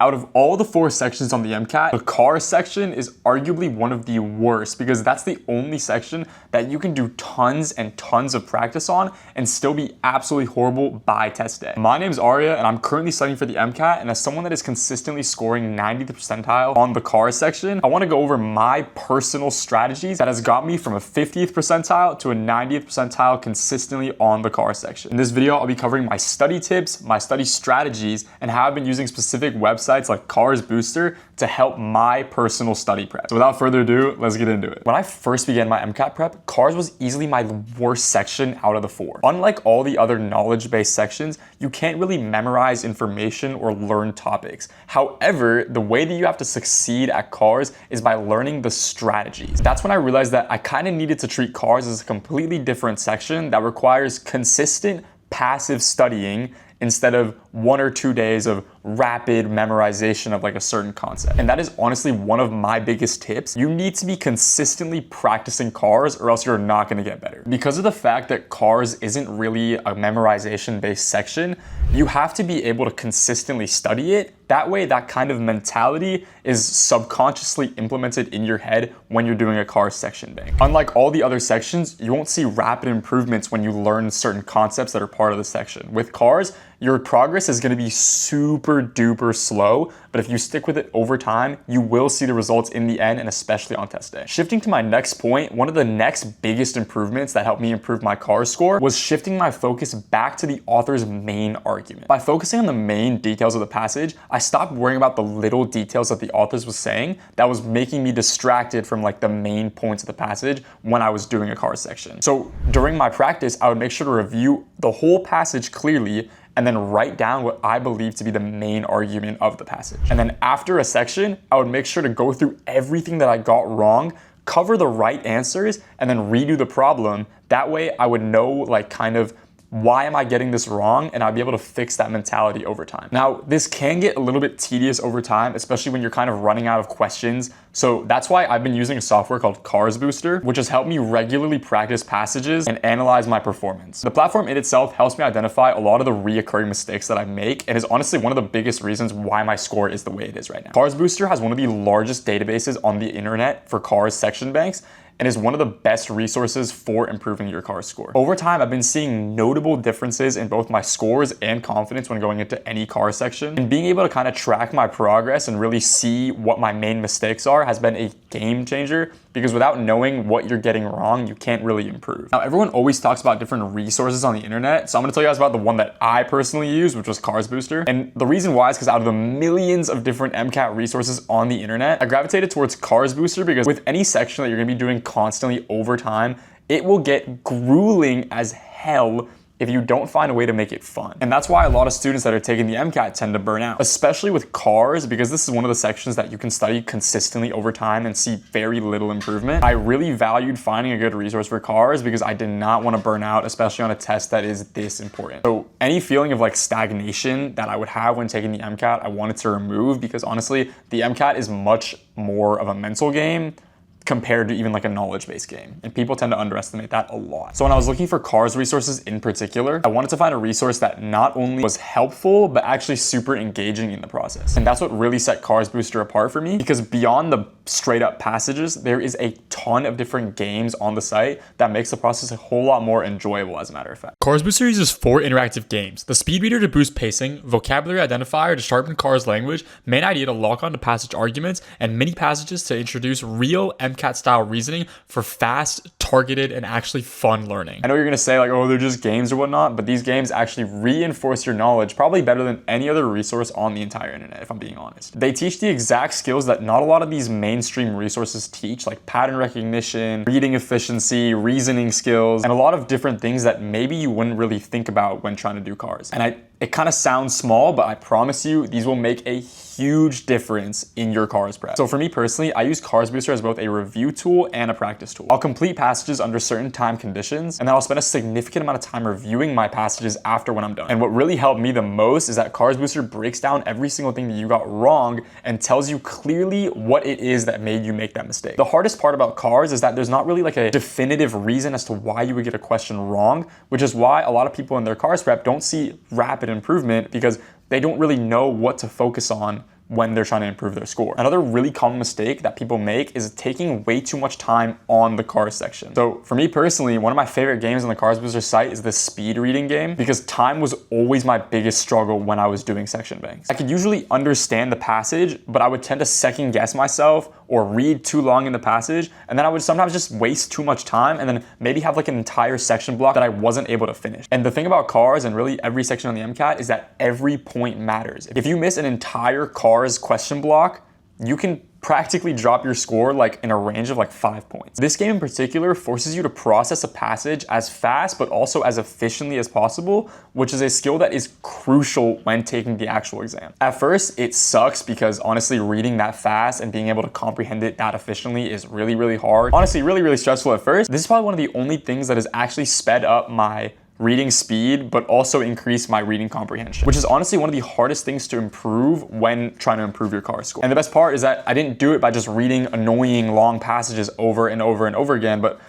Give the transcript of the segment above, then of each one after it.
Out of all the 4 sections on the MCAT, the CARS section is arguably one of the worst because that's the only section that you can do tons and tons of practice on and still be absolutely horrible by test day. My name's Arya and I'm currently studying for the MCAT, and as someone that is consistently scoring 90th percentile on the CARS section, I want to go over my personal strategies that has got me from a 50th percentile to a 90th percentile consistently on the CARS section. In this video, I'll be covering my study tips, my study strategies, and how I've been using specific websites like CARSBooster to help my personal study prep. So without further ado, let's get into it. When I first began my MCAT prep, CARS was easily my worst section out of the 4. Unlike all the other knowledge-based sections, you can't really memorize information or learn topics. However, the way that you have to succeed at CARS is by learning the strategies. That's when I realized that I kind of needed to treat CARS as a completely different section that requires consistent passive studying instead of 1 or 2 days of rapid memorization of like a certain concept. And that is honestly one of my biggest tips. You need to be consistently practicing CARS or else you're not gonna get better. Because of the fact that CARS isn't really a memorization-based section, you have to be able to consistently study it. That way, that kind of mentality is subconsciously implemented in your head when you're doing a CARS section bank. Unlike all the other sections, you won't see rapid improvements when you learn certain concepts that are part of the section. With CARS, your progress is going to be super duper slow, but if you stick with it over time, you will see the results in the end, and especially on test day. Shifting to my next point, one of the next biggest improvements that helped me improve my CARS score was shifting my focus back to the author's main argument. By focusing on the main details of the passage, I stopped worrying about the little details that the author was saying that was making me distracted from like the main points of the passage when I was doing a CARS section. So during my practice, I would make sure to review the whole passage clearly and then write down what I believe to be the main argument of the passage. And then after a section, I would make sure to go through everything that I got wrong, cover the right answers, and then redo the problem. That way I would know like kind of why am I getting this wrong, and I'll be able to fix that mentality over time. Now, this can get a little bit tedious over time, especially when you're kind of running out of questions. So that's why I've been using a software called CARSBooster, which has helped me regularly practice passages and analyze my performance. The platform in itself helps me identify a lot of the reoccurring mistakes that I make, and is honestly one of the biggest reasons why my score is the way it is right now. CARSBooster has one of the largest databases on the internet for CARS section banks, and is one of the best resources for improving your CARS score. Over time, I've been seeing notable differences in both my scores and confidence when going into any CARS section, and being able to kind of track my progress and really see what my main mistakes are has been a game changer, because without knowing what you're getting wrong, you can't really improve. Now, everyone always talks about different resources on the internet, so I'm gonna tell you guys about the one that I personally use, which was CARSBooster. And the reason why is because out of the millions of different MCAT resources on the internet, I gravitated towards CARSBooster because with any section that you're gonna be doing constantly over time, it will get grueling as hell if you don't find a way to make it fun. And that's why a lot of students that are taking the MCAT tend to burn out, especially with CARS, because this is one of the sections that you can study consistently over time and see very little improvement. I really valued finding a good resource for CARS because I did not want to burn out, especially on a test that is this important. So any feeling of like stagnation that I would have when taking the MCAT, I wanted to remove, because honestly, the MCAT is much more of a mental game compared to even like a knowledge-based game. And people tend to underestimate that a lot. So when I was looking for CARS resources in particular, I wanted to find a resource that not only was helpful, but actually super engaging in the process. And that's what really set CARSBooster apart for me, because beyond the straight up passages, there is a ton of different games on the site that makes the process a whole lot more enjoyable, as a matter of fact. CARSBooster uses 4 interactive games: the speed reader to boost pacing, vocabulary identifier to sharpen CARS language, main idea to lock on to passage arguments, and mini passages to introduce real MCAT-style reasoning for fast, targeted, and actually fun learning. I know you're gonna say like, oh, they're just games or whatnot, but these games actually reinforce your knowledge probably better than any other resource on the entire internet, if I'm being honest. They teach the exact skills that not a lot of these mainstream resources teach, like pattern recognition, reading efficiency, reasoning skills, and a lot of different things that maybe you wouldn't really think about when trying to do CARS. And it kind of sounds small, but I promise you, these will make a huge difference in your CARS prep. So for me personally, I use CARSBooster as both a review tool and a practice tool. I'll complete passages under certain time conditions, and then I'll spend a significant amount of time reviewing my passages after when I'm done. And what really helped me the most is that CARSBooster breaks down every single thing that you got wrong and tells you clearly what it is that made you make that mistake. The hardest part about CARS is that there's not really like a definitive reason as to why you would get a question wrong, which is why a lot of people in their CARS prep don't see rapid improvement, because they don't really know what to focus on when they're trying to improve their score. Another really common mistake that people make is taking way too much time on the CARS section. So for me personally, one of my favorite games on the CARSBooster site is the speed reading game, because time was always my biggest struggle when I was doing section banks. I could usually understand the passage, but I would tend to second guess myself or read too long in the passage, and then I would sometimes just waste too much time and then maybe have like an entire section block that I wasn't able to finish. And the thing about CARS and really every section on the MCAT is that every point matters. If you miss an entire CARS question block, you can practically drop your score like in a range of like 5 points. This game in particular forces you to process a passage as fast but also as efficiently as possible, which is a skill that is crucial when taking the actual exam. At first, it sucks because honestly, reading that fast and being able to comprehend it that efficiently is really, really hard. Honestly, really, really stressful at first. This is probably one of the only things that has actually sped up my reading speed, but also increase my reading comprehension, which is honestly one of the hardest things to improve when trying to improve your CARS score. And the best part is that I didn't do it by just reading annoying long passages over and over and over again, but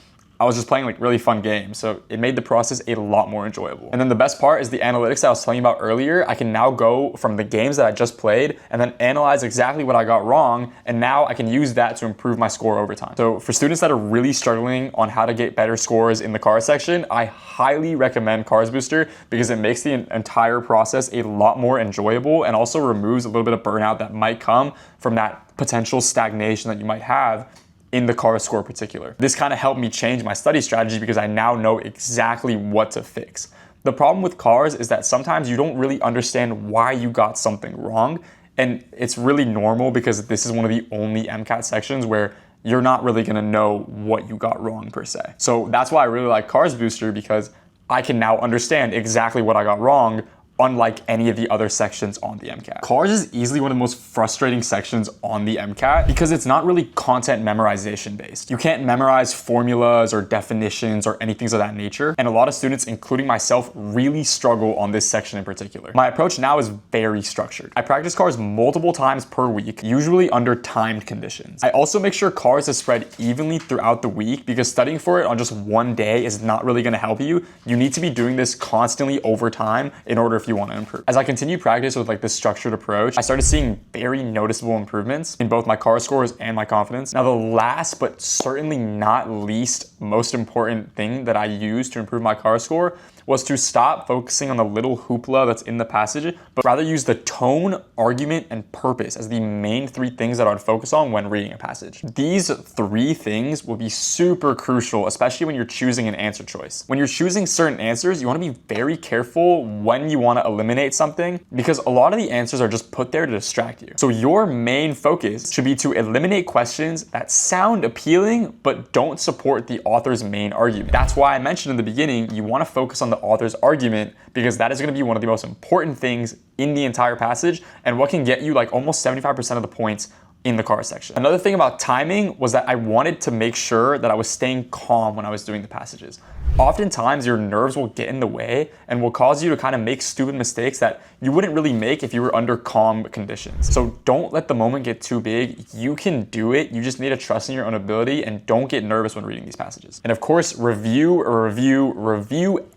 I was just playing like really fun games. So it made the process a lot more enjoyable. And then the best part is the analytics that I was telling you about earlier. I can now go from the games that I just played and then analyze exactly what I got wrong. And now I can use that to improve my score over time. So for students that are really struggling on how to get better scores in the CARS section, I highly recommend CARSBooster because it makes the entire process a lot more enjoyable and also removes a little bit of burnout that might come from that potential stagnation that you might have in the CARS score in particular. This kind of helped me change my study strategy because I now know exactly what to fix. The problem with CARS is that sometimes you don't really understand why you got something wrong, and it's really normal because this is one of the only MCAT sections where you're not really gonna know what you got wrong per se. So that's why I really like CARSBooster, because I can now understand exactly what I got wrong, unlike any of the other sections on the MCAT. CARS is easily one of the most frustrating sections on the MCAT because it's not really content memorization based. You can't memorize formulas or definitions or anything of that nature. And a lot of students, including myself, really struggle on this section in particular. My approach now is very structured. I practice CARS multiple times per week, usually under timed conditions. I also make sure CARS is spread evenly throughout the week because studying for it on just one day is not really gonna help you. You need to be doing this constantly over time in order if you want to improve. As I continue practice with like this structured approach, I started seeing very noticeable improvements in both my CARS scores and my confidence. Now, the last but certainly not least most important thing that I used to improve my CARS score was to stop focusing on the little hoopla that's in the passage, but rather use the tone, argument, and purpose as the main three things that I would focus on when reading a passage. These three things will be super crucial, especially when you're choosing an answer choice. When you're choosing certain answers, you want to be very careful when you want to eliminate something because a lot of the answers are just put there to distract you. So your main focus should be to eliminate questions that sound appealing but don't support the author's main argument. That's why I mentioned in the beginning, you want to focus on the author's argument because that is going to be one of the most important things in the entire passage and what can get you like almost 75% of the points in the CARS section. Another thing about timing was that I wanted to make sure that I was staying calm when I was doing the passages. Oftentimes your nerves will get in the way and will cause you to kind of make stupid mistakes that you wouldn't really make if you were under calm conditions. So don't let the moment get too big. You can do it. You just need to trust in your own ability and don't get nervous when reading these passages. And of course, review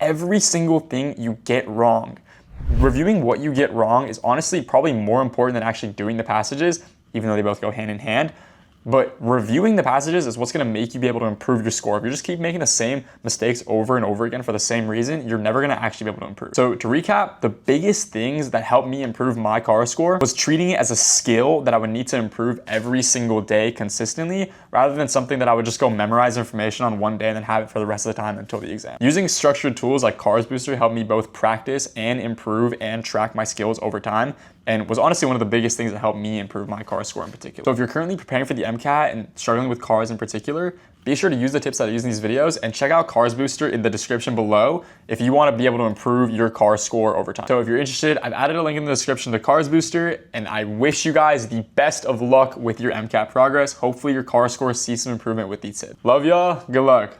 every single thing you get wrong. Reviewing what you get wrong is honestly probably more important than actually doing the passages, even though they both go hand in hand. But reviewing the passages is what's going to make you be able to improve your score. If you just keep making the same mistakes over and over again for the same reason, you're never going to actually be able to improve. So to recap, the biggest things that helped me improve my CARS score was treating it as a skill that I would need to improve every single day consistently, rather than something that I would just go memorize information on one day and then have it for the rest of the time until the exam. Using structured tools like CARSBooster helped me both practice and improve and track my skills over time, and was honestly one of the biggest things that helped me improve my CARS score in particular. So if you're currently preparing for the MCAT and struggling with CARS in particular, be sure to use the tips that I use in these videos and check out CARSBooster in the description below if you want to be able to improve your CARS score over time. So if you're interested, I've added a link in the description to CARSBooster, and I wish you guys the best of luck with your MCAT progress. Hopefully your CARS score sees some improvement with these tips. Love y'all, good luck.